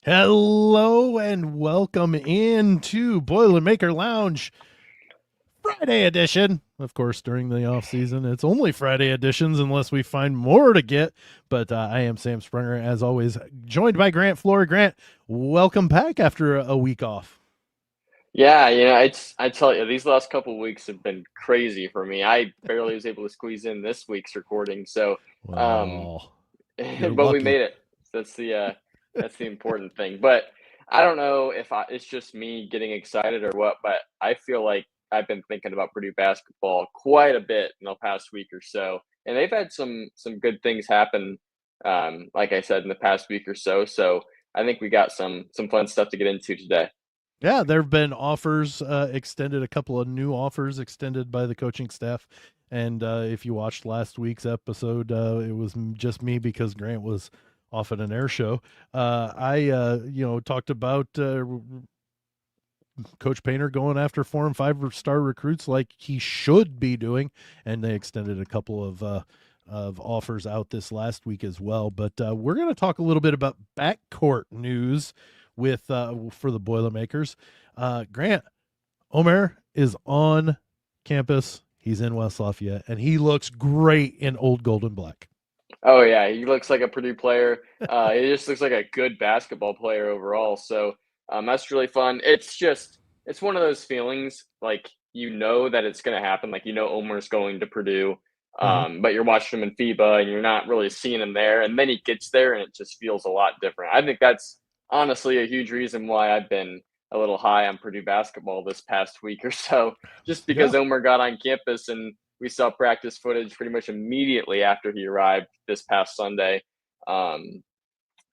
Hello and welcome into Boilermaker Lounge Friday edition. Of course, during the off season, it's only Friday editions unless we find more to get. But I am Sam Springer, as always, joined by Grant Floor. Grant, welcome back after a week off. Yeah, I tell you, these last couple of weeks have been crazy for me. I barely was able to squeeze in this week's recording, so um, Well, you're but we lucky. made it. That's the important thing. But I don't know if it's just me getting excited or what, but I feel like I've been thinking about Purdue basketball quite a bit in the past week or so, and they've had some good things happen. Like I said, in the past week or so. So I think we got some fun stuff to get into today. Yeah, there have been offers extended, a couple of new offers extended by the coaching staff. And if you watched last week's episode, it was just me because Grant was off at an air show. I talked about Coach Painter going after 4 and 5 star recruits like he should be doing, and they extended a couple of offers out this last week as well. But we're going to talk a little bit about backcourt news with for the Boilermakers. Grant Omer is on campus. He's in West Lafayette, and he looks great in old gold and black. Oh yeah, he looks like a Purdue player. He just looks like a good basketball player overall. So that's really fun. It's one of those feelings like you know that it's going to happen. Like you know Omer's going to Purdue, Mhm. but you're watching him in FIBA and you're not really seeing him there. And then he gets there and it just feels a lot different. I think that's honestly a huge reason why I've been a little high on Purdue basketball this past week or so, just Yeah, because Omer got on campus and we saw practice footage pretty much immediately after he arrived this past Sunday. Um,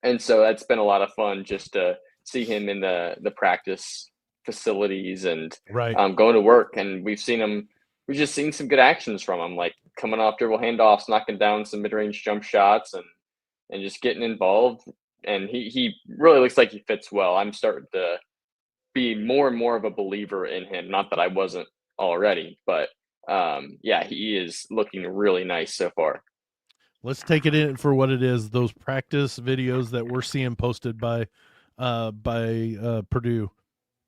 and so that's been a lot of fun just to see him in the practice facilities and right. going to work. And we've just seen some good actions from him, like coming off dribble handoffs, knocking down some mid range jump shots, and just getting involved. And he really looks like he fits well. I'm starting to be more and more of a believer in him. Not that I wasn't already, but yeah, he is looking really nice so far. Let's take it in for what it is. Those practice videos that we're seeing posted by Purdue,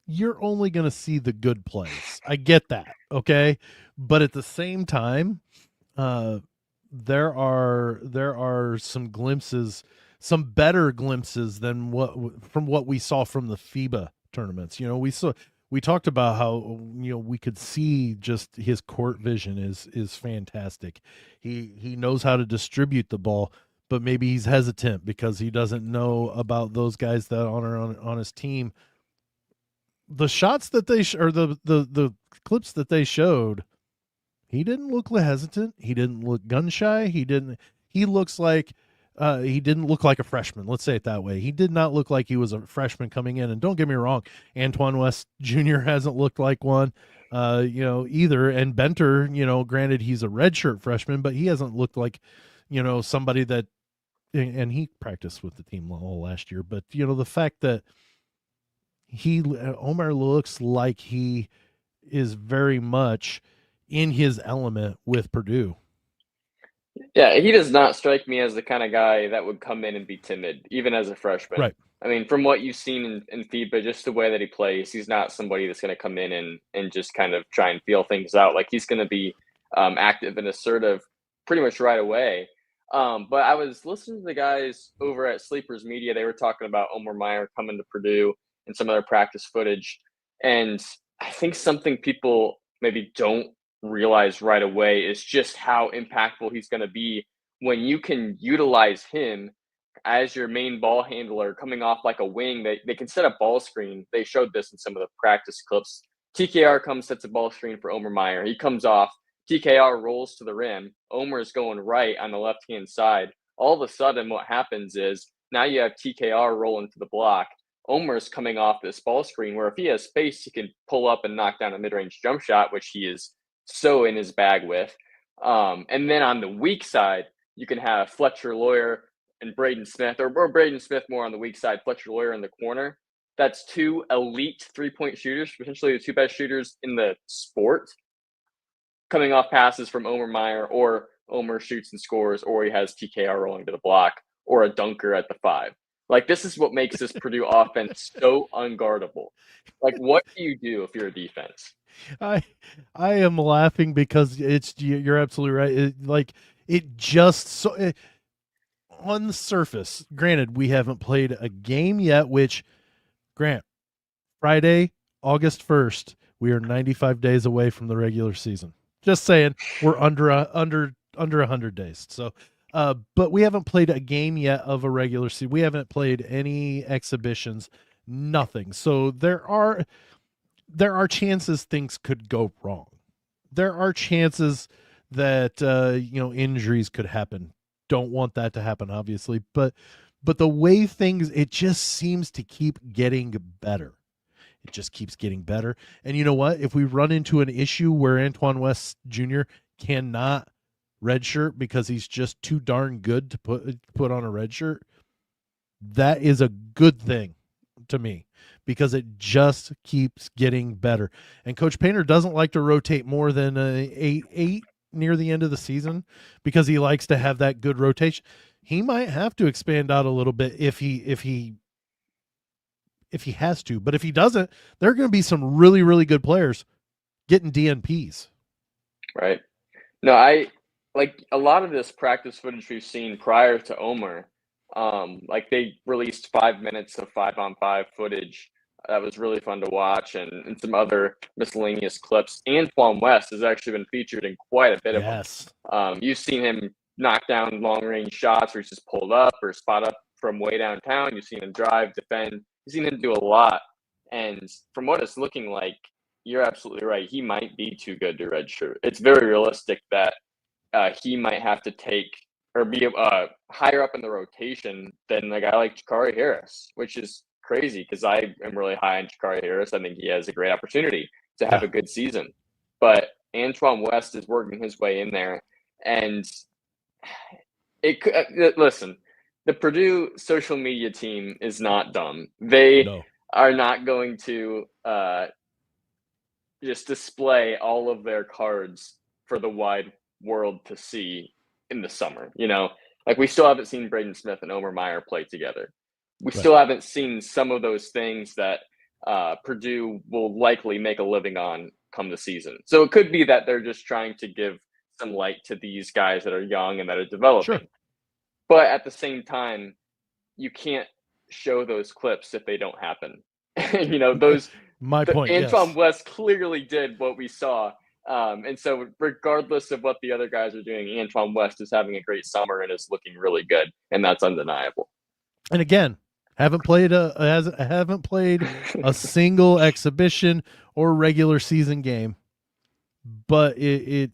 you're only going to see the good plays. I get that, okay? But at the same time, uh there are some glimpses, some better glimpses than what we saw from the FIBA tournaments. We talked about how we could see just his court vision is fantastic. He knows how to distribute the ball, but maybe he's hesitant because he doesn't know about those guys that on his team. The shots that or the clips that they showed, he didn't look hesitant. He didn't look gun shy. He didn't. He looks like he didn't look like a freshman. Let's say it that way. He did not look like he was a freshman coming in. And don't get me wrong, Antoine West Jr. hasn't looked like one, either. And Benter, granted he's a redshirt freshman, but he hasn't looked like, somebody that. And he practiced with the team all last year. But the fact that Omar looks like he is very much in his element with Purdue. Yeah, he does not strike me as the kind of guy that would come in and be timid, even as a freshman. Right. I mean, from what you've seen in FIBA, just the way that he plays, he's not somebody that's going to come in and just kind of try and feel things out. Like he's going to be active and assertive pretty much right away. But I was listening to the guys over at Sleepers Media. They were talking about Omer Mayer coming to Purdue and some other practice footage. And I think something people maybe don't realize right away is just how impactful he's going to be when you can utilize him as your main ball handler coming off like a wing. They can set a ball screen. They showed this in some of the practice clips. TKR comes, sets a ball screen for Omer Mayer. He comes off. TKR rolls to the rim. Omer is going right on the left hand side. All of a sudden, what happens is now you have TKR rolling to the block. Omer's coming off this ball screen where if he has space, he can pull up and knock down a mid range jump shot, which he is so in his bag with. And then on the weak side, you can have Fletcher Lawyer and Braden Smith, or Braden Smith more on the weak side, Fletcher Lawyer in the corner. That's two elite 3-point shooters, potentially the two best shooters in the sport, coming off passes from Omer Mayer, or Omer shoots and scores, or he has TKR rolling to the block, or a dunker at the 5. Like, this is what makes this Purdue offense so unguardable. Like, what do you do if you're a defense? I I am laughing because you're absolutely right. It just on the surface. Granted, we haven't played a game yet. Which, Grant, Friday, August 1st, we are 95 days away from the regular season. Just saying, we're under 100 days. So, but we haven't played a game yet of a regular season. We haven't played any exhibitions, nothing. So there are chances things could go wrong. There are chances that injuries could happen. Don't want that to happen, obviously, but the way things, it just seems to keep getting better. It just keeps getting better. And you know what? If we run into an issue where Antoine West Jr. cannot redshirt because he's just too darn good to put on a red shirt, that is a good thing to me because it just keeps getting better. And Coach Painter doesn't like to rotate more than eight near the end of the season because he likes to have that good rotation. He might have to expand out a little bit if he has to, but if he doesn't, there are going to be some really, really good players getting DNPs. Right. No, I like a lot of this practice footage we've seen prior to Omer. Like they released 5 minutes of 5-on-5 footage that was really fun to watch, and some other miscellaneous clips. Antoine West has actually been featured in quite a bit of them. You've seen him knock down long range shots where he's just pulled up or spot up from way downtown. You've seen him drive, defend. You've seen him do a lot. And from what it's looking like, you're absolutely right. He might be too good to redshirt. It's very realistic that he might have to take or be higher up in the rotation than a guy like Jakari Harris, which is crazy because I am really high on Jakari Harris. I think he has a great opportunity to have a good season. But Antoine West is working his way in there. And it could, listen, the Purdue social media team is not dumb. They are not going to just display all of their cards for the wide world to see in the summer. Like we still haven't seen Braden Smith and Omer Mayer play together. We still haven't seen some of those things that Purdue will likely make a living on come the season. So it could be that they're just trying to give some light to these guys that are young and that are developing. Sure. But at the same time, you can't show those clips if they don't happen. Those point. Antoine West clearly did what we saw. And so regardless of what the other guys are doing, Antoine West is having a great summer and is looking really good. And that's undeniable. And again, haven't played a single exhibition or regular season game, but it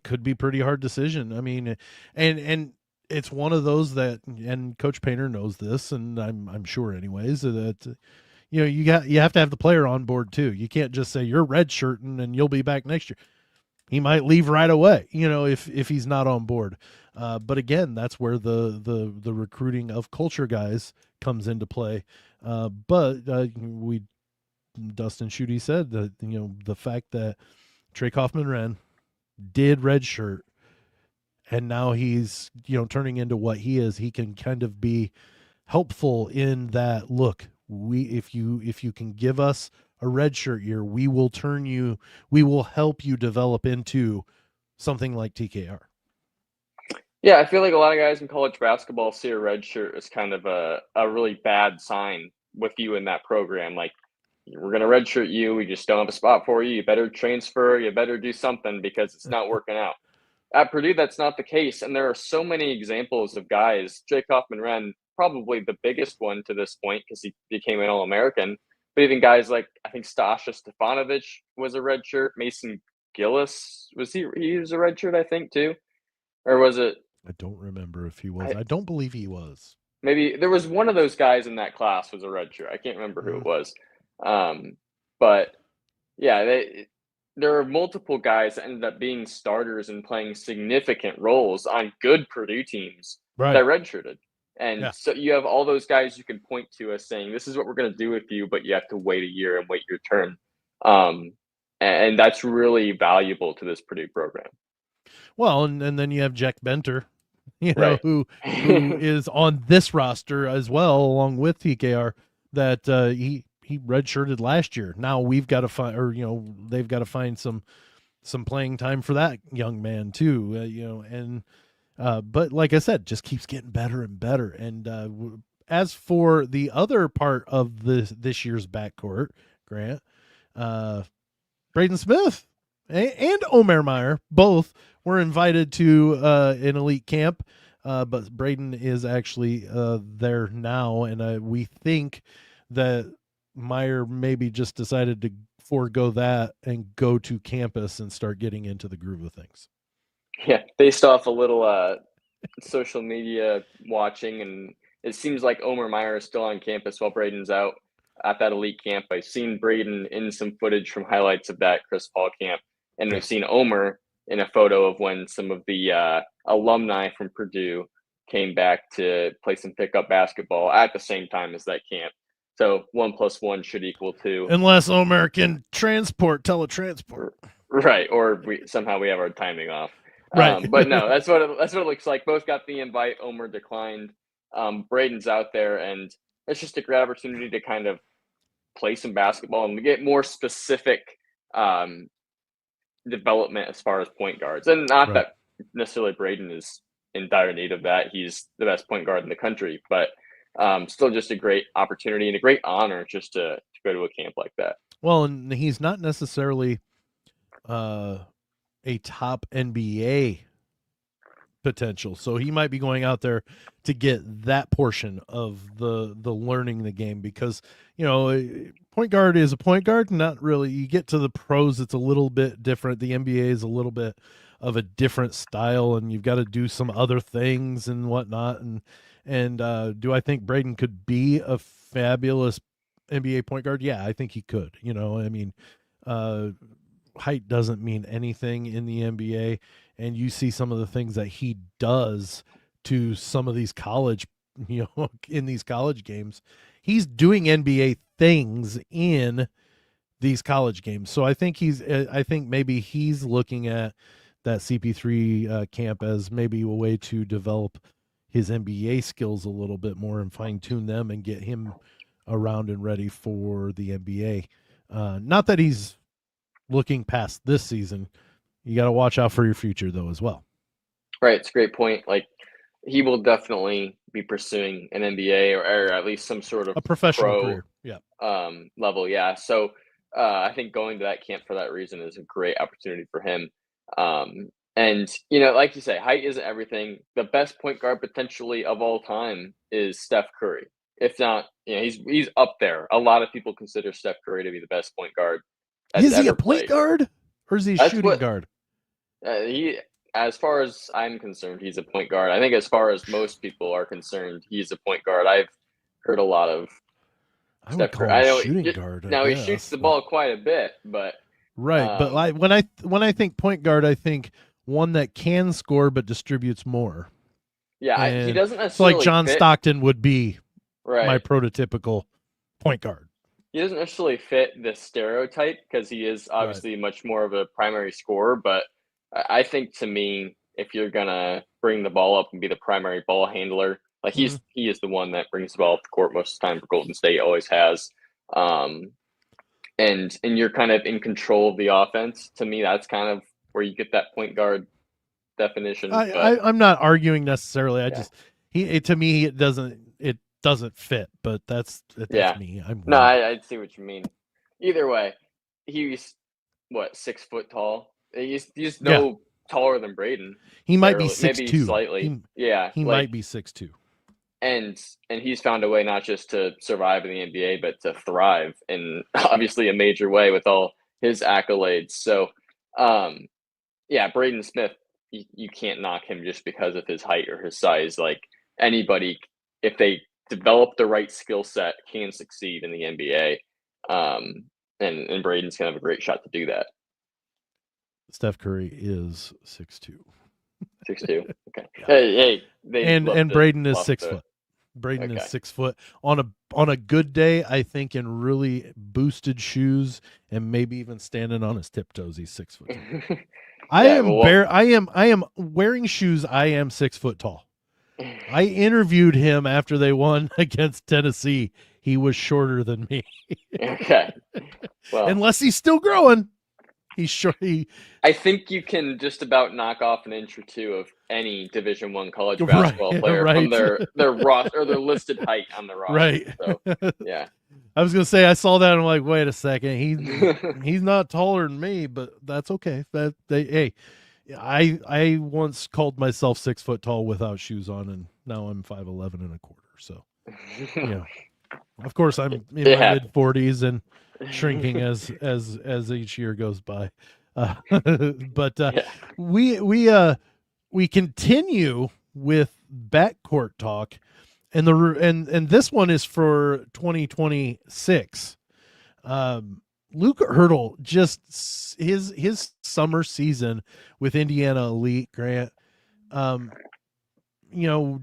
could be pretty hard decision. I mean, and it's one of those that, and Coach Painter knows this, and I'm sure anyways, that you have to have the player on board too. You can't just say you're redshirting and you'll be back next year. He might leave right away, if he's not on board. But again, that's where the recruiting of culture guys comes into play. But Dustin Schutte said that the fact that Trey Kaufman-Renn did redshirt, and now he's turning into what he is. He can kind of be helpful in that. Look, if you can give us a redshirt year, we will help you develop into something like TKR. Yeah, I feel like a lot of guys in college basketball see a redshirt as kind of a really bad sign with you in that program. Like, we're going to redshirt you. We just don't have a spot for you. You better transfer. You better do something because it's not working out. At Purdue, that's not the case. And there are so many examples of guys. Trey Kaufman-Renn, probably the biggest one to this point because he became an All-American. But even guys like, I think Stasha Stefanovic was a redshirt. Mason Gillis, he was a redshirt, I think, too? Or was it? I don't remember if he was. I don't believe he was. Maybe there was one of those guys in that class was a redshirt. I can't remember who it was. But yeah, there are multiple guys that ended up being starters and playing significant roles on good Purdue teams that redshirted. And so you have all those guys you can point to as saying, this is what we're going to do with you, but you have to wait a year and wait your turn. And that's really valuable to this Purdue program. Well, and then you have Jack Benter, Right. who is on this roster as well, along with TKR, that he redshirted last year. Now we've got to find, or they've got to find some playing time for that young man too. And but like I said, just keeps getting better and better. And as for the other part of this year's backcourt, Grant, uh, Braden Smith and Omer Mayer both were invited to an elite camp, but Braden is actually there now, and we think that Meyer maybe just decided to forego that and go to campus and start getting into the groove of things. Yeah, based off a little social media watching, and it seems like Omer Mayer is still on campus while Braden's out at that elite camp. I've seen Braden in some footage from highlights of that Chris Paul camp, and we've seen Omer in a photo of when some of the alumni from Purdue came back to play some pickup basketball at the same time as that camp. So 1 + 1 should equal 2. Unless Omer can teletransport. Right, or somehow we have our timing off. Right. But no, that's what it looks like. Both got the invite. Omer declined. Braden's out there, and it's just a great opportunity to kind of play some basketball and get more specific development as far as point guards. And not that necessarily Braden is in dire need of that. He's the best point guard in the country, but still just a great opportunity and a great honor just to go to a camp like that. Well, and he's not necessarily a top NBA potential, so he might be going out there to get that portion of the learning the game, because point guard is a point guard. Not really. You get to the pros, it's a little bit different. The NBA is a little bit of a different style, and you've got to do some other things and whatnot. And do I think Braden could be a fabulous NBA point guard? Yeah, I think he could. I mean, height doesn't mean anything in the NBA, and you see some of the things that he does to some of these college, in these college games. He's doing NBA things in these college games. So I think maybe he's looking at that CP3 camp as maybe a way to develop his NBA skills a little bit more and fine tune them and get him around and ready for the NBA. Not that he's looking past this season. You got to watch out for your future though as well. Right, it's a great point. Like, he will definitely be pursuing an NBA or at least some sort of a professional career. Yeah. Level. Yeah. So I think going to that camp for that reason is a great opportunity for him. And like you say, height isn't everything. The best point guard potentially of all time is Steph Curry. If not, he's up there. A lot of people consider Steph Curry to be the best point guard. Is he a point guard or is he a shooting guard? As far as I'm concerned, he's a point guard. I think as far as most people are concerned, he's a point guard. I've heard a lot of Steph Curry. Shooting guard. Now he shoots the ball quite a bit, but right. But when I think point guard, I think one that can score but distributes more. Yeah, he doesn't necessarily. So like John Stockton would be my prototypical point guard. He doesn't necessarily fit the stereotype because he is obviously much more of a primary scorer. But I think, to me, if you're gonna bring the ball up and be the primary ball handler, like he is the one that brings the ball up the court most of the time for Golden State, always has. And you're kind of in control of the offense. To me, that's kind of where you get that point guard definition. I'm not arguing necessarily. To me it doesn't fit, but that's me. I see what you mean. Either way, he's 6 foot tall. He's no taller than Braden. He might be 6'2", maybe slightly. He might be 6'2". And he's found a way not just to survive in the NBA, but to thrive in obviously a major way with all his accolades. So, Braden Smith, you can't knock him just because of his height or his size. Like, anybody, if they develop the right skill set, can succeed in the NBA. And Braden's gonna have a great shot to do that. Steph Curry is 6'2". 6'2". Okay. Hey. And Braden is 6 foot. Braden is 6 foot. On a good day, I think in really boosted shoes and maybe even standing on his tiptoes, he's 6 foot. Yeah, well, I am wearing shoes. I am 6 foot tall. I interviewed him after they won against Tennessee. He was shorter than me. okay. Well, Unless he's still growing. He's short. I think you can just about knock off an inch or two of any Division One college Right, basketball player from right, their roster or their listed height on the roster. right. So, yeah. I was gonna say I saw that and I'm like, wait a second, he's not taller than me, but that's okay. Hey, I once called myself 6 foot tall without shoes on, and now I'm 5'11 1/4. So yeah, of course I'm in It my happened. mid 40s and shrinking as each year goes by. But Yeah. we continue with backcourt talk, and this one is for 2026. Luke Ertel, just his summer season with Indiana Elite, Grant. Um, you know,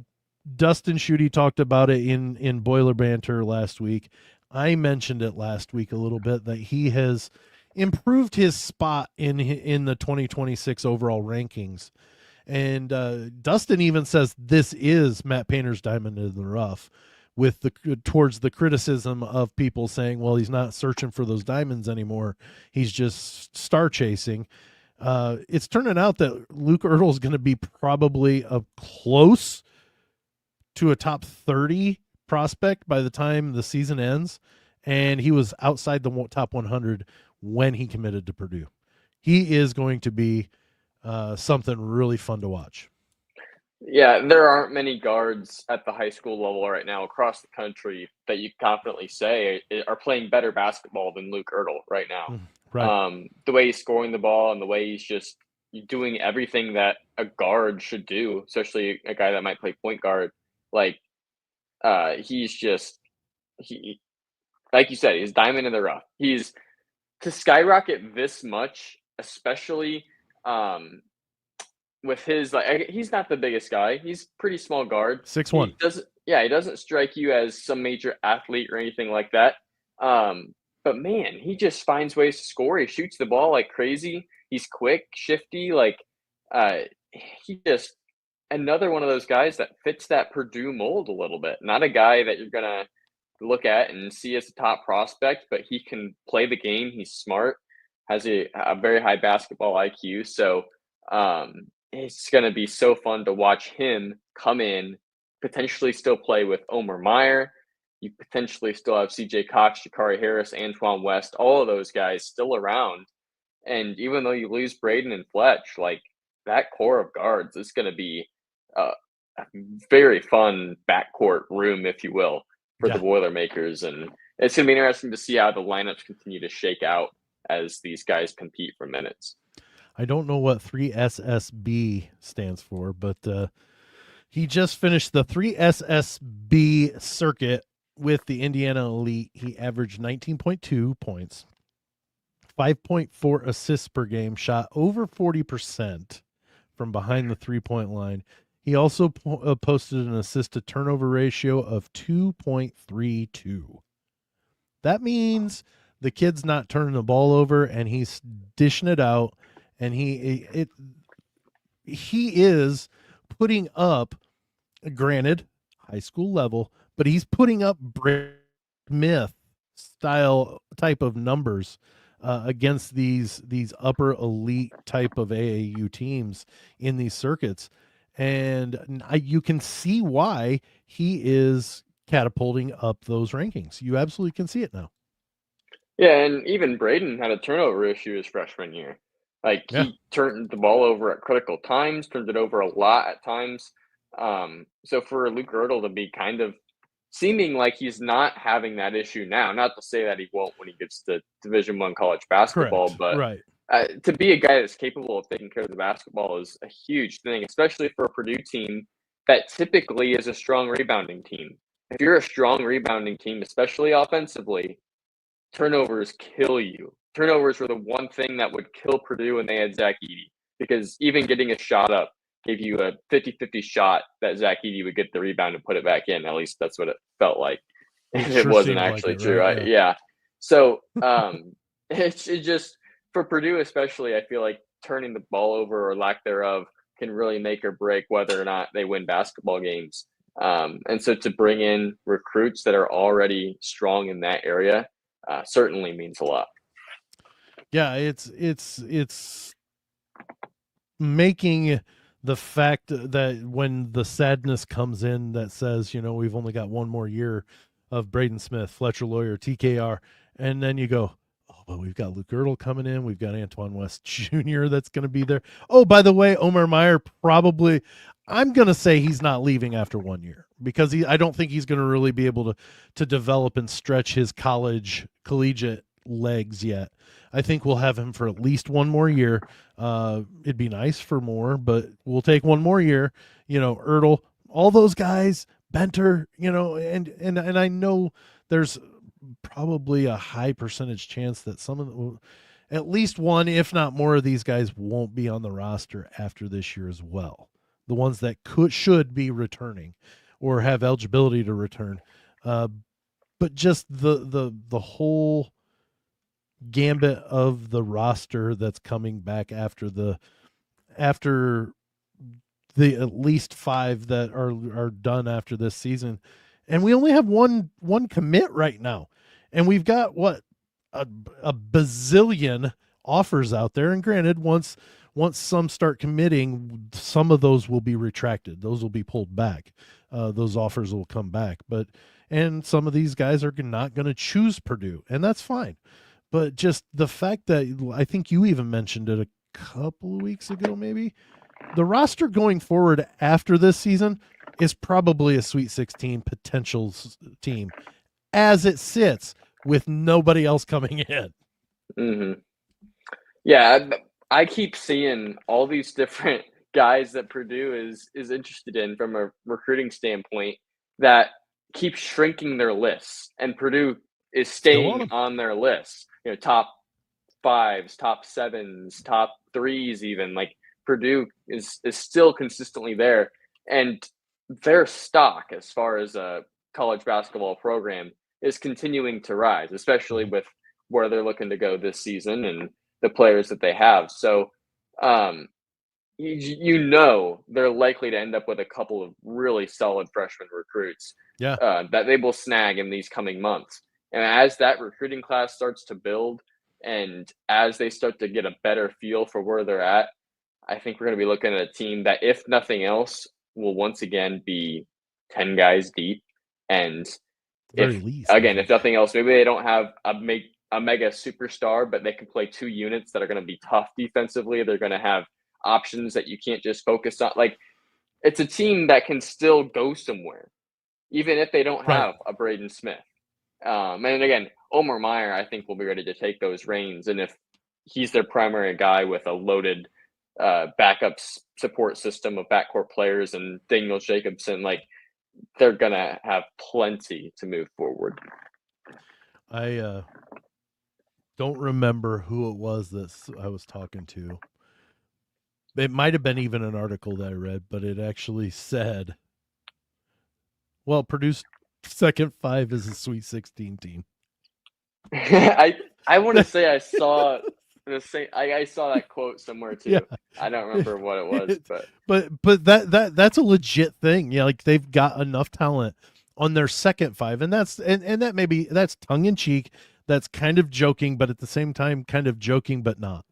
Dustin Schutte talked about it in Boiler Banter last week. I mentioned it last week a little bit that he has improved his spot in the 2026 overall rankings. And Dustin even says this is Matt Painter's diamond in the rough, with the towards the criticism of people saying, well, he's not searching for those diamonds anymore. He's just star chasing. It's turning out that Luke Ertel is going to be probably a close to a top 30 prospect by the time the season ends. And he was outside the top 100 when he committed to Purdue. He is going to be something really fun to watch. Yeah, there aren't many guards at the high school level right now across the country that you confidently say are playing better basketball than Luke Ertel right now. Right. The way he's scoring the ball and the way he's just doing everything that a guard should do, especially a guy that might play point guard. Like, he's just he, like you said, he's diamond in the rough. He's to skyrocket this much, especially with his he's not the biggest guy. He's pretty small guard. 6'1". He doesn't strike you as some major athlete or anything like that. But man, he just finds ways to score. He shoots the ball like crazy. He's quick, shifty. He just another one of those guys that fits that Purdue mold a little bit. Not a guy that you're gonna look at and see as a top prospect, but he can play the game. He's smart, has a very high basketball IQ. So it's going to be so fun to watch him come in, potentially still play with Omer Mayer. You potentially still have CJ Cox, Sha'Carri Harris, Antoine West, all of those guys still around. And even though you lose Braden and Fletch, like that core of guards is going to be a very fun backcourt room, if you will, for the Boilermakers. And it's going to be interesting to see how the lineups continue to shake out as these guys compete for minutes. I don't know what 3SSB stands for, but he just finished the 3SSB circuit with the Indiana Elite. He averaged 19.2 points, 5.4 assists per game, shot over 40% from behind the three-point line. He also posted an assist-to-turnover ratio of 2.32. That means the kid's not turning the ball over, and he's dishing it out. And he is putting up, granted, high school level, but he's putting up Myth style type of numbers against these upper elite type of AAU teams in these circuits. And you can see why he is catapulting up those rankings. You absolutely can see it now. Yeah, and even Braden had a turnover issue his freshman year. He turned the ball over at critical times, turned it over a lot at times. So for Luke Ertel to be kind of seeming like he's not having that issue now, not to say that he won't when he gets to Division I college basketball, but to be a guy that's capable of taking care of the basketball is a huge thing, especially for a Purdue team that typically is a strong rebounding team. If you're a strong rebounding team, especially offensively, turnovers kill you. Turnovers were the one thing that would kill Purdue when they had Zach Edey, because even getting a shot up gave you a 50-50 shot that Zach Edey would get the rebound and put it back in. At least that's what it felt like. It wasn't actually true. Yeah. So it's just for Purdue especially, I feel like turning the ball over or lack thereof can really make or break whether or not they win basketball games. And so to bring in recruits that are already strong in that area certainly means a lot. Yeah, it's making the fact that when the sadness comes in that says, we've only got one more year of Braden Smith, Fletcher Lawyer, TKR, and then you go, oh, but we've got Luke Ertel coming in, we've got Antoine West Jr. that's going to be there. Oh, by the way, Omer Mayer probably, I'm going to say he's not leaving after 1 year because I don't think he's going to really be able to develop and stretch his collegiate legs yet. I think we'll have him for at least one more year. It'd be nice for more, but we'll take one more year. Ertel, all those guys, Benter, and I know there's probably a high percentage chance that some of them, at least one, if not more of these guys won't be on the roster after this year as well. The ones that should be returning or have eligibility to return. But just the whole gambit of the roster that's coming back after the at least 5 that are done after this season, and we only have one commit right now, and we've got a bazillion offers out there. And granted, once some start committing, some of those will be retracted, those will be pulled back, those offers will come back, and some of these guys are not going to choose Purdue, and that's fine. But just the fact that I think you even mentioned it a couple of weeks ago, maybe, the roster going forward after this season is probably a Sweet 16 potential team as it sits with nobody else coming in. Mm-hmm. Yeah, I keep seeing all these different guys that Purdue is interested in from a recruiting standpoint that keep shrinking their lists, and Purdue is staying on their lists. Top 5s, top 7s, top 3s, even. Like, Purdue is still consistently there, and their stock as far as a college basketball program is continuing to rise, especially with where they're looking to go this season and the players that they have. So, they're likely to end up with a couple of really solid freshman recruits that they will snag in these coming months. And as that recruiting class starts to build and as they start to get a better feel for where they're at, I think we're going to be looking at a team that, if nothing else, will once again be 10 guys deep. And if nothing else, maybe they don't have a mega superstar, but they can play 2 units that are going to be tough defensively. They're going to have options that you can't just focus on. Like, it's a team that can still go somewhere, even if they don't have a Braden Smith. And again, Omer Mayer, I think, will be ready to take those reins. And if he's their primary guy with a loaded backup support system of backcourt players and Daniel Jacobson, like, they're going to have plenty to move forward. I don't remember who it was that I was talking to. It might have been even an article that I read, but it actually said, well, Purdue's second 5 is a Sweet 16 team. I want to say I saw the same. I saw that quote somewhere too. Yeah. I don't remember what it was, but that's a legit thing. Yeah, like, they've got enough talent on their second 5, and that's tongue in cheek. That's kind of joking, but at the same time, kind of joking, but not.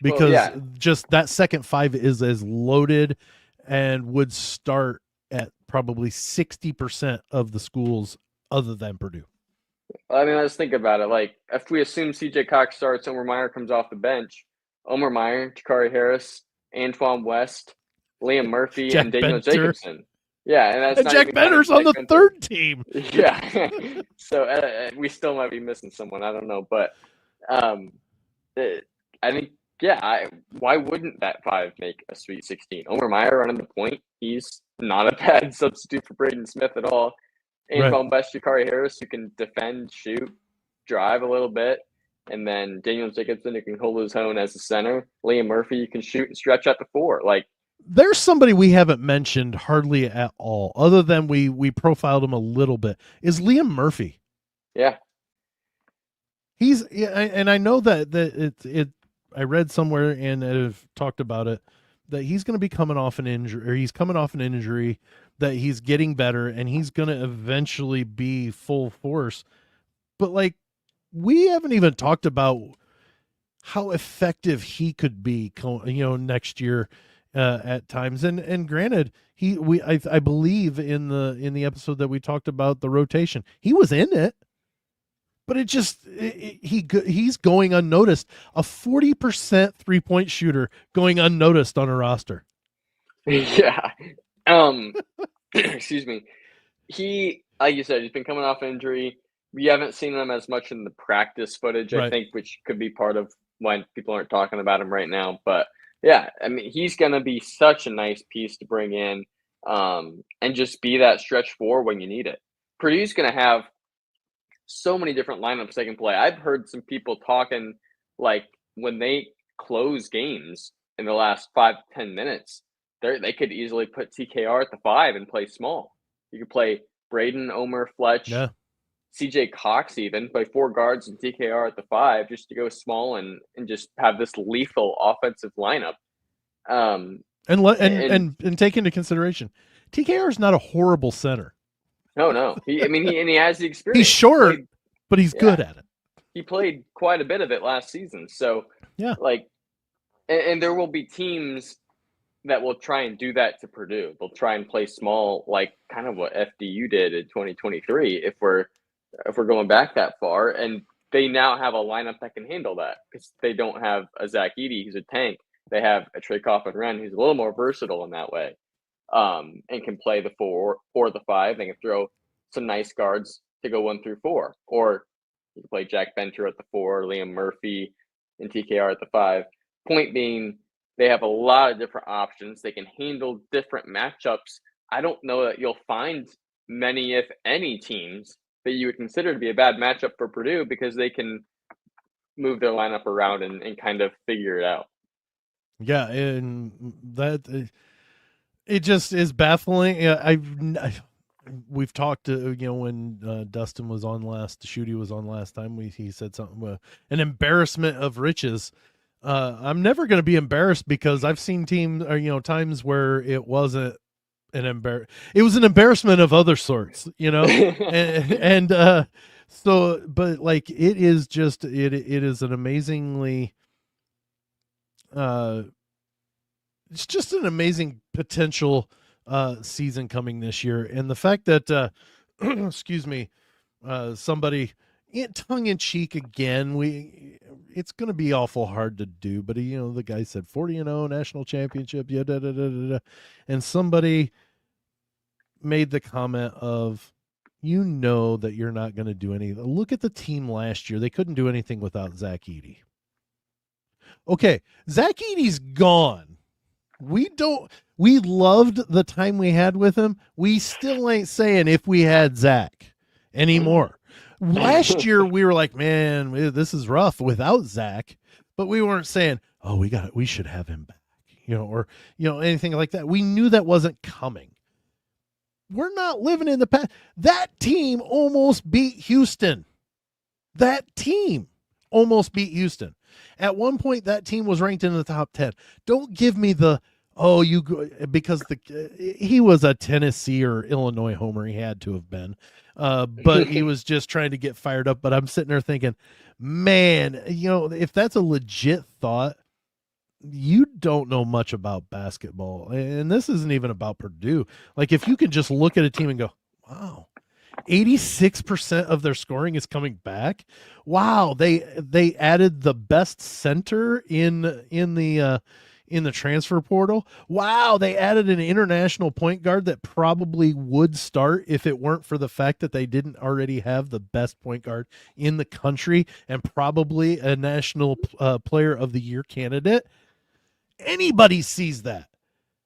Because just that second 5 is as loaded and would start at probably 60% of the schools other than Purdue. I mean, let's think about it. Like, if we assume CJ Cox starts, Omer Mayer comes off the bench, Omer Mayer, Jakari Harris, Antoine West, Liam Murphy, and Daniel Jacobson. Yeah, and that's and Jack Benter's on the third team. Yeah, so we still might be missing someone. I don't know, but I think, why wouldn't that 5 make a Sweet 16? Omer Mayer running the point. He's not a bad substitute for Braden Smith at all. Antoine West, Jakari Harris, who can defend, shoot, drive a little bit. And then Daniel Jacobson, who can hold his own as a center. Liam Murphy, who can shoot and stretch at the 4. Like, there's somebody we haven't mentioned hardly at all, other than we profiled him a little bit, is Liam Murphy. Yeah. And I know that read somewhere and have talked about it that he's going to be coming off an injury, or he's coming off an injury, that he's getting better and he's going to eventually be full force. But like, we haven't even talked about how effective he could be, next year at times. And granted, I believe in the episode that we talked about the rotation, he was in it, but he's going unnoticed. A 40% 3-point shooter going unnoticed on a roster. Yeah. Excuse me. He, like you said, he's been coming off injury. We haven't seen him as much in the practice footage, I Right. think, which could be part of why people aren't talking about him right now. But yeah, I mean, he's going to be such a nice piece to bring in, and just be that stretch four when you need it. Purdue's going to have so many different lineups they can play. I've heard some people talking like when they close games in the last 5 to 10 minutes, they could easily put TKR at the 5 and play small. You could play Braden, Omer, Fletch, Yeah. CJ Cox, even play 4 guards and TKR at the 5 just to go small and just have this lethal offensive lineup. And take into consideration, TKR is not a horrible center. No. He has the experience. He's short, but he's good at it. He played quite a bit of it last season. So, yeah, like, and there will be teams that will try and do that to Purdue. They'll try and play small, like kind of what FDU did in 2023, if we're going back that far. And they now have a lineup that can handle that because they don't have a Zach Edey who's a tank. They have a Trey Coffin-Wren who's a little more versatile in that way, and can play the 4 or the 5. They can throw some nice guards to go 1 through 4, or you can play Jack Benter at the 4, Liam Murphy and TKR at the 5. Point being, they have a lot of different options. They can handle different matchups. I don't know that you'll find many, if any, teams that you would consider to be a bad matchup for Purdue because they can move their lineup around and kind of figure it out. Yeah, and that it just is baffling. We've talked when Dustin was on last, Shooty was on last time. He said something an embarrassment of riches. I'm never going to be embarrassed because I've seen times where it wasn't it was an embarrassment of other sorts, and so, but like it is just it is an amazingly it's just an amazing potential season coming this year. And the fact that excuse me, somebody tongue in cheek again, it's going to be awful hard to do, but the guy said 40-0 national championship, yeah, da, da, da, da, da. And somebody made the comment of, that you're not going to do anything. Look at the team last year. They couldn't do anything without Zach Edey. Okay, Zach Edey's gone. We loved the time we had with him. We still ain't saying if we had Zach anymore. Last year we were like, man, this is rough without Zach, but we weren't saying, oh, we should have him back, or anything like that. We knew that wasn't coming. We're not living in the past. That team almost beat Houston. At one point, that team was ranked in the top 10. Don't give me because he was a Tennessee or Illinois homer. He had to have been, but he was just trying to get fired up. But I'm sitting there thinking, man, if that's a legit thought, you don't know much about basketball. And this isn't even about Purdue. Like, if you can just look at a team and go, wow, 86% of their scoring is coming back. Wow, they added the best center in the transfer portal. Wow, they added an international point guard that probably would start if it weren't for the fact that they didn't already have the best point guard in the country and probably a national player of the year candidate. Anybody sees that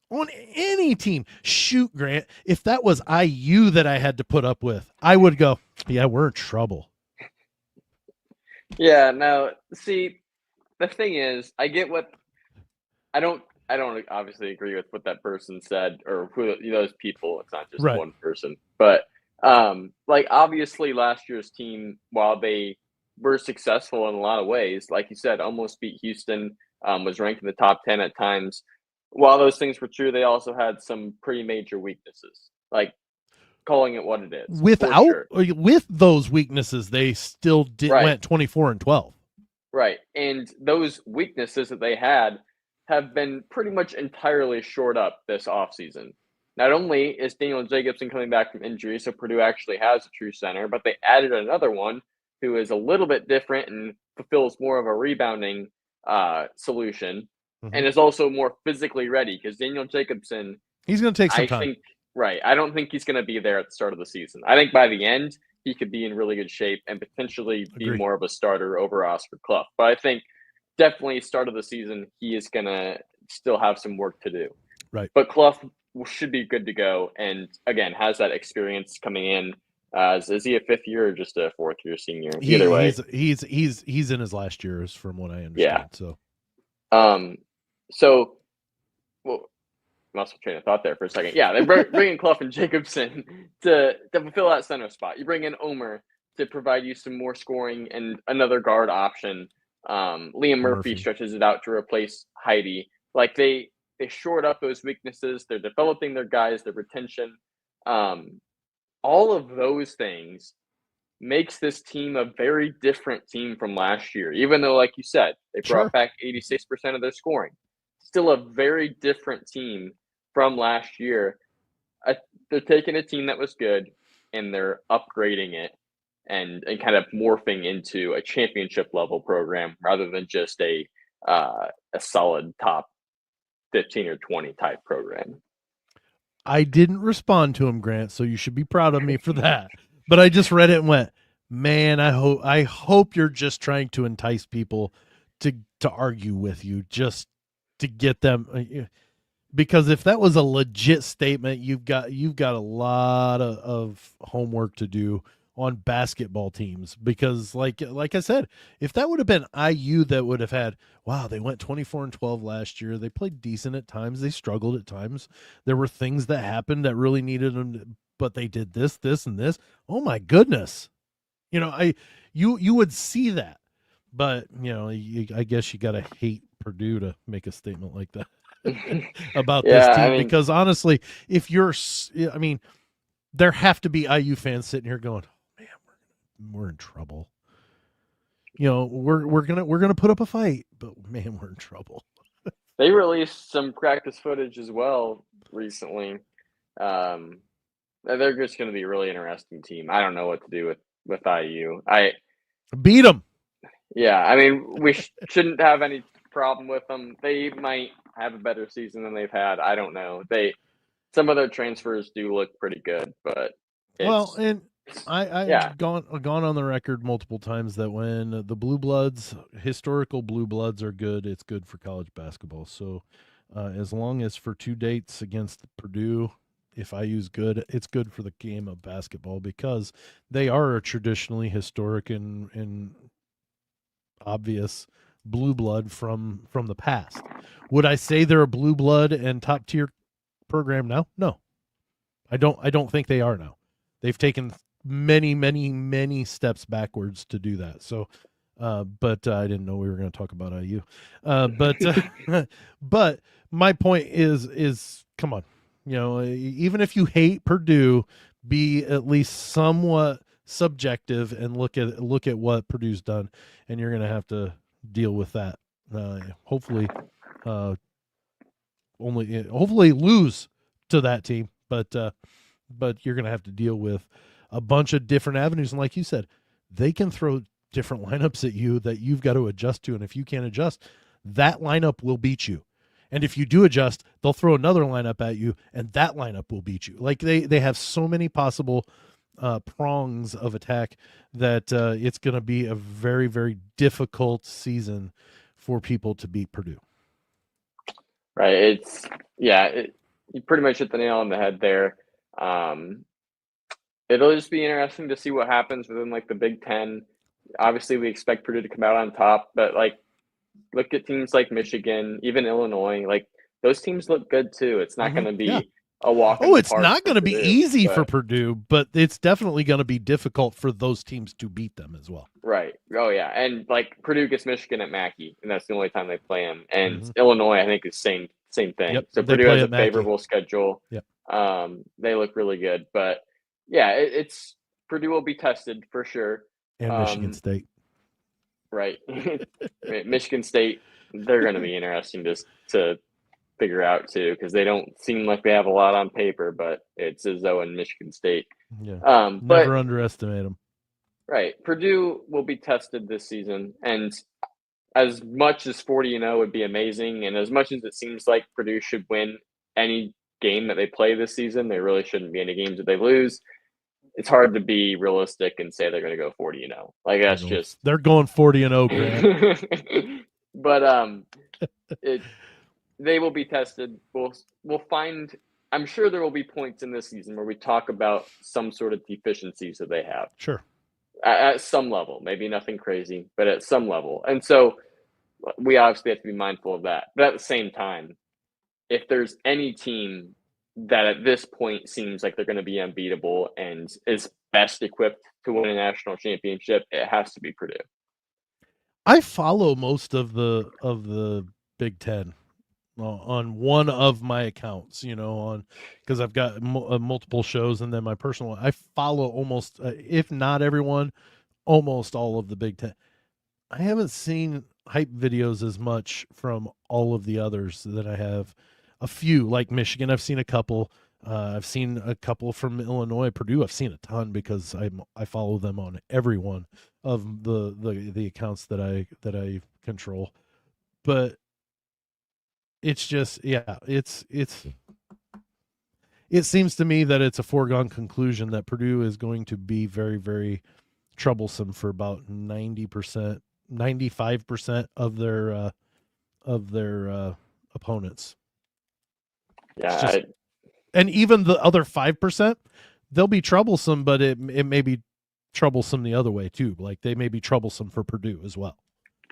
on any team. Shoot, Grant, if that was IU that I had to put up with, I would go, yeah, we're in trouble. Yeah, no, see, the thing is, I get what I don't obviously agree with what that person said or who those people. It's not just one person, but like obviously last year's team, while they were successful in a lot of ways. Like you said, almost beat Houston, was ranked in the top 10 at times. While those things were true, they also had some pretty major weaknesses. Like, calling it what it is, for sure. With those weaknesses, they still Right, went 24-12. right. And those weaknesses that they had have been pretty much entirely shored up this offseason. Not only is Daniel Jacobson coming back from injury, so Purdue actually has a true center, but they added another one who is a little bit different and fulfills more of a rebounding solution, and is also more physically ready because Daniel Jacobson, He's going to take some I time. think, right, I don't think he's going to be there at the start of the season. I think by the end, he could be in really good shape and potentially be more of a starter over Oscar Clough. But I think definitely start of the season, he is going to still have some work to do. Right. But Clough should be good to go, and again, has that experience coming in. Is he a fifth year or just a fourth year senior? Either way, he's in his last years, from what I understand. Yeah. So, well, lost my train of thought there for a second. Yeah, they bring in Clough and Jacobson to fulfill that center spot. You bring in Omer to provide you some more scoring and another guard option. Liam Murphy stretches it out to replace Heidi. Like they shored up those weaknesses. They're developing their guys, their retention. All of those things makes this team a very different team from last year. Even though, like you said, they brought back 86% of their scoring. Still a very different team from last year. They're taking a team that was good and they're upgrading it and kind of morphing into a championship level program rather than just a solid top 15 or 20 type program. I didn't respond to him, Grant, so you should be proud of me for that. But I just read it and went, man, I hope you're just trying to entice people to argue with you, just to get them, because if that was a legit statement, you've got a lot of homework to do on basketball teams, because like I said, if that would have been IU, that would have had, wow, they went 24-12 last year. They played decent at times. They struggled at times. There were things that happened that really needed them, but they did this, and this. Oh my goodness. You would see that, but I guess you got to hate Purdue to make a statement like that about this team, because honestly, if there have to be IU fans sitting here going, man, we're in trouble. We're gonna put up a fight, but man, we're in trouble. They released some practice footage as well recently. They're just going to be a really interesting team. I don't know what to do with IU. I beat them. Yeah, I mean, we shouldn't have any problem with them. They might have a better season than they've had. I don't know. Some of their transfers do look pretty good, but I've gone on the record multiple times that when the historical blue bloods are good, it's good for college basketball. So as long as for 2 dates against Purdue, if IU's good, it's good for the game of basketball, because they are a traditionally historic and obvious blue blood from the past. Would I say they're a blue blood and top tier program now? No, I don't think they are now. They've taken many steps backwards to do that. So, but I didn't know we were going to talk about IU. But my point is, come on, even if you hate Purdue, be at least somewhat subjective and look at what Purdue's done, and you're going to have to deal with that. Hopefully lose to that team, but you're going to have to deal with a bunch of different avenues. And like you said, they can throw different lineups at you that you've got to adjust to. And if you can't adjust, that lineup will beat you. And if you do adjust, they'll throw another lineup at you, and that lineup will beat you. Like they have so many possible prongs of attack that it's going to be a very, very difficult season for people to beat Purdue. Right. You pretty much hit the nail on the head there. It'll just be interesting to see what happens within like the Big Ten. Obviously, we expect Purdue to come out on top, but like look at teams like Michigan, even Illinois. Like those teams look good too. It's not going to be a walk. Oh, it's not going to be easy for Purdue, but it's definitely going to be difficult for those teams to beat them as well. Right. Oh yeah, and like Purdue gets Michigan at Mackey, and that's the only time they play them. And Mm-hmm. Illinois, I think, is same thing. Yep, So they Purdue play has at a Mackey. favorable schedule. Yep. They look really good, but yeah, it's Purdue will be tested for sure. And Michigan State. Right, Michigan State, they're going to be interesting to figure out too, because they don't seem like they have a lot on paper, but it's Izzo and Michigan State. Yeah. But Never underestimate them. right, Purdue will be tested this season, and as much as 40-0 would be amazing, and as much as it seems like Purdue should win any game that they play this season, there really shouldn't be any games that they lose. It's hard to be realistic and say they're going to go 40-0. Like that's just they're going 40-0, Grant. But they will be tested. We'll find. I'm sure there will be points in this season where we talk about some sort of deficiencies that they have. Sure. At some level, maybe nothing crazy, but at some level. And so we obviously have to be mindful of that. But at the same time, if there's any team that at this point seems like they're going to be unbeatable and is best equipped to win a national championship, it has to be Purdue. I follow most of the Big Ten on one of my accounts, on because I've got multiple shows, and then my personal one. I follow almost, if not everyone, almost all of the Big Ten. I haven't seen hype videos as much from all of the others that I have. A few, like Michigan, I've seen a couple. I've seen a couple from Illinois. Purdue, I've seen a ton because I follow them on every one of the accounts that I control. But it's just, yeah, it seems to me that it's a foregone conclusion that Purdue is going to be very, very troublesome for about 90%, 95% of their opponents. Yeah, and even the other 5%, they'll be troublesome, but it may be troublesome the other way too. Like they may be troublesome for Purdue as well.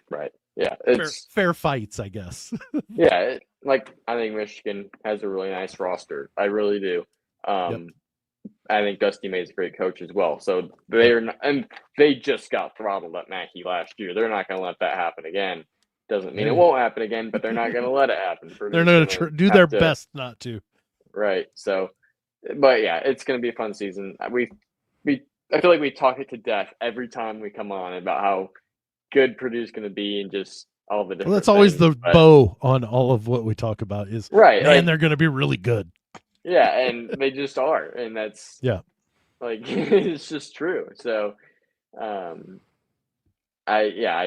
Right. Yeah, it's fair fights, I guess. Yeah, I think Michigan has a really nice roster. I really do. Yep. I think Dusty May's a great coach as well. So and they just got throttled at Mackey last year. They're not going to let that happen again. Doesn't mean it won't happen again, but they're not going to let it happen. They're going to do their best not to. Right. So, but yeah, it's going to be a fun season. I feel like we talk it to death every time we come on about how good Purdue's going to be and just all the different. Well, that's always the bow on all of what we talk about is right. Man, they're going to be really good. Yeah, and they just are, and that's it's just true. So, I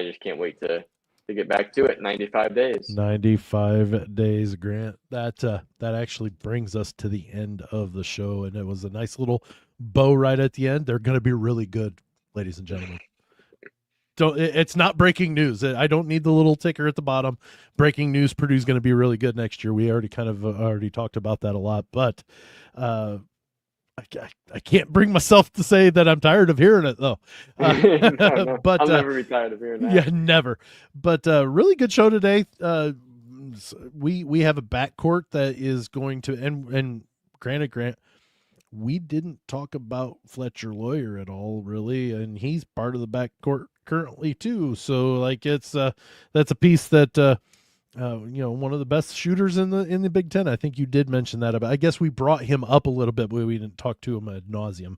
just can't wait to get back to it. 95 days. 95 days, Grant. That actually brings us to the end of the show, and it was a nice little bow right at the end. They're going to be really good, ladies and gentlemen. It's not breaking news. I don't need the little ticker at the bottom. Breaking news: Purdue's going to be really good next year. We already already talked about that a lot, but I can't bring myself to say that I'm tired of hearing it though. No. But I'll never be tired of hearing that. Yeah, never. But really good show today. We have a backcourt that is going to and Grant. We didn't talk about Fletcher Lawyer at all, really, and he's part of the backcourt currently too. So that's a piece that one of the best shooters in the Big Ten. I think you did mention that about. I guess we brought him up a little bit, but we didn't talk to him ad nauseum.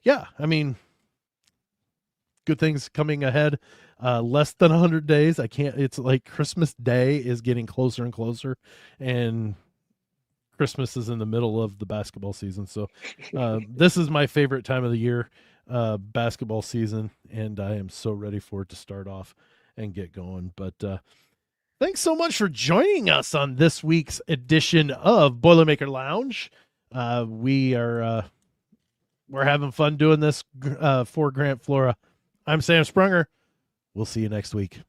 Yeah, I mean, good things coming ahead. Less than 100 days. It's like Christmas Day is getting closer and closer, and Christmas is in the middle of the basketball season. So this is my favorite time of the year, basketball season, and I am so ready for it to start off and get going. But thanks so much for joining us on this week's edition of Boilermaker Lounge. We're having fun doing this for Grant Flora. I'm Sam Sprunger. We'll see you next week.